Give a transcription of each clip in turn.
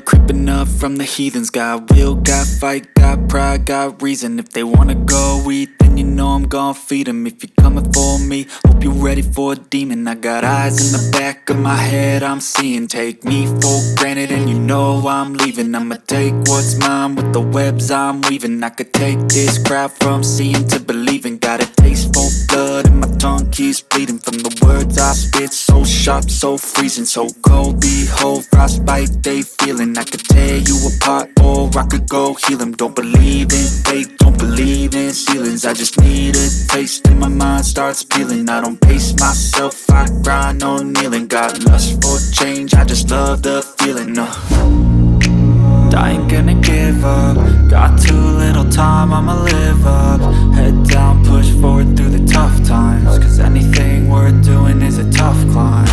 Creeping up from the heathens. Got will, got fight, got pride, got reason. If they wanna go eat, then you know I'm gon' feed them. If you're coming for me, hope you're ready for a demon. I got eyes in the back of my head, I'm seeing. Take me for granted and you know I'm leaving. I'ma take what's mine with the webs I'm weaving. I could take this crowd from seeing to believing. Got a taste for blood and my tongue keeps bleeding. From the words I spit, so sharp, so freezing, so cold. Behold, frostbite they feeling. I could tear you apart or I could go heal them. Don't believe in fate, don't believe in ceilings. I just need a taste and my mind starts peeling. I don't pace myself, I grind on kneeling. Got lust for change, I just love the feeling. I ain't gonna give up. Got too little time, I'ma live up. Head down, push forward through the tough times. Cause anything worth doing is a tough climb.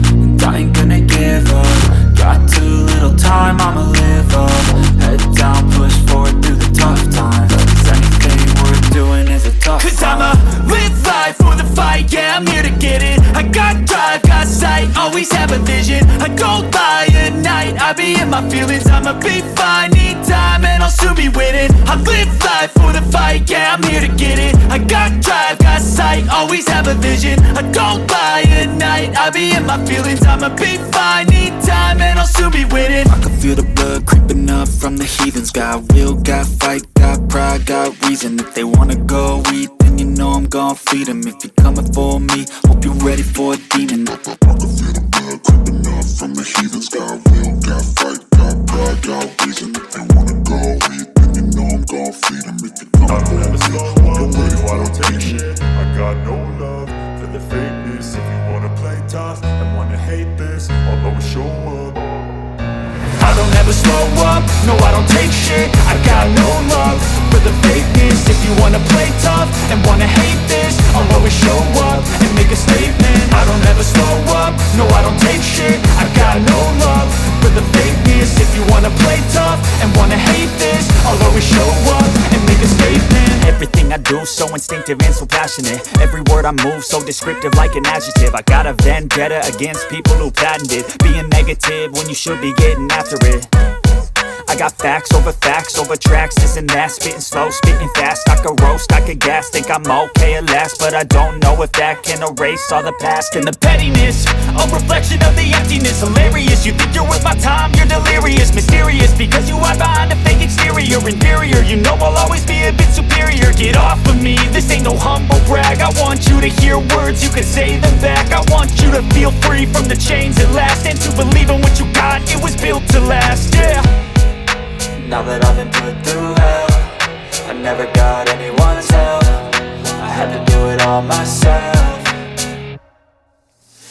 And I ain't gonna give up. Got too little time, I'ma live up. Head down, push forward through the tough times. Cause anything worth doing is a tough climb. Cause I'ma live life for the fight, yeah, I'm here to get it. I got drive, got sight, always have a vision. I don't lie at night, I be in my feelings. I'ma be fine, need time and I'll soon be winning. I live life for the fight, yeah, I'm here to get it. I got drive, got sight, always have a vision. I don't lie at night, I be in my feelings. I'ma be fine, need time and I'll soon be winning. I can feel the blood creeping up from the heathens. Got will, got fight, got pride, got reason. If they wanna go eat, then you know I'm gon' feed them. If you're coming for me, hope you're ready for a demon. I can feel the blood creeping up from the heathens. Got will, got fight, got pride, got reason. If they wanna go eat, then you know I'm gon' feed them. If you're coming for me, hope you're ready for a demon. I got no love for the fakeness. If you wanna play tough and wanna hate this, I'll always show up. I don't ever slow up, no I don't take shit. I got no love for the fakeness. If you wanna play tough and wanna hate this, I'll always show up and make a statement. I don't ever slow up, no I don't take shit. I got no love for the fakeness. If you wanna play tough and wanna hate this, I'll always show up and make a statement. Everything I do so instinctive and so passionate. Every word I move so descriptive like an adjective. I got a vendetta against people who patented being negative when you should be getting after it. I got facts over tracks, this and that. Spitting slow, spitting fast. I could roast, I could gas. Think I'm okay at last, but I don't know if that can erase all the past. And the pettiness, a reflection of the emptiness. Hilarious, you think you're worth my time, you're delirious. Mysterious, because you hide behind a fake exterior. Inferior, you know I'll always be a bit superior. Get off of me, this ain't no humble brag. I want you to hear words, you can say them back. I want you to feel free from the chains at last, and to believe in what you got, it was built to last, yeah. Now that I've been put through hell, I never got anyone's help. I had to do it all myself.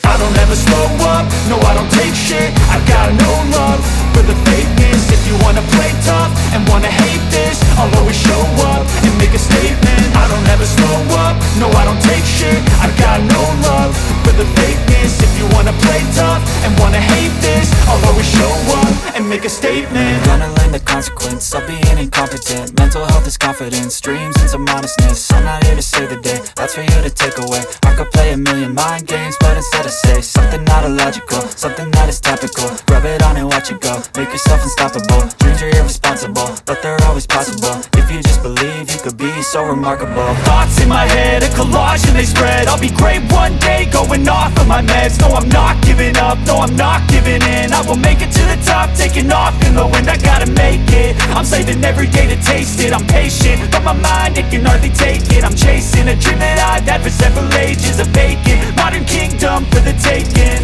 I don't ever slow up, no I don't take shit. I got no love for the fakeness. If you wanna play tough and wanna hate this, I'll always show up and make a statement. I don't ever slow up, no I don't take shit. I got no love for the fakeness. If you wanna play tough and wanna hate this, I'll always show up and make a statement. Gonna learn the consequence of being incompetent. Mental health is confidence, dreams and some honestness. I'm not here to save the day, that's for you to take away. I could play a million mind games, but instead I say something not illogical, something that is topical. Rub it on and watch it go, make yourself unstoppable. Dreams are irresponsible, but they're always possible. If you just believe, you could be so remarkable. Thoughts in my head, a collage and they spread. I'll be great one day, going off of my meds. No, I'm not giving up, no, I'm not giving in. I will make it to the top, taking off in the wind. I gotta make it, I'm saving every day to taste it. I'm patient, but my mind, it can hardly take it. I'm chasing a dream that I've had for several ages. A vacant, modern kingdom for the taking.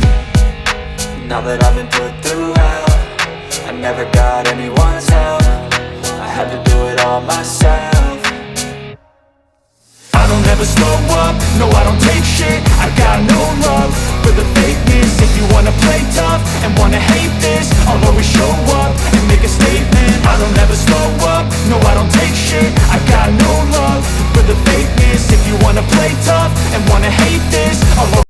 Now that I've been put through hell, I never got anyone's help. I had to do it all myself. I don't ever slow up, no I don't take shit.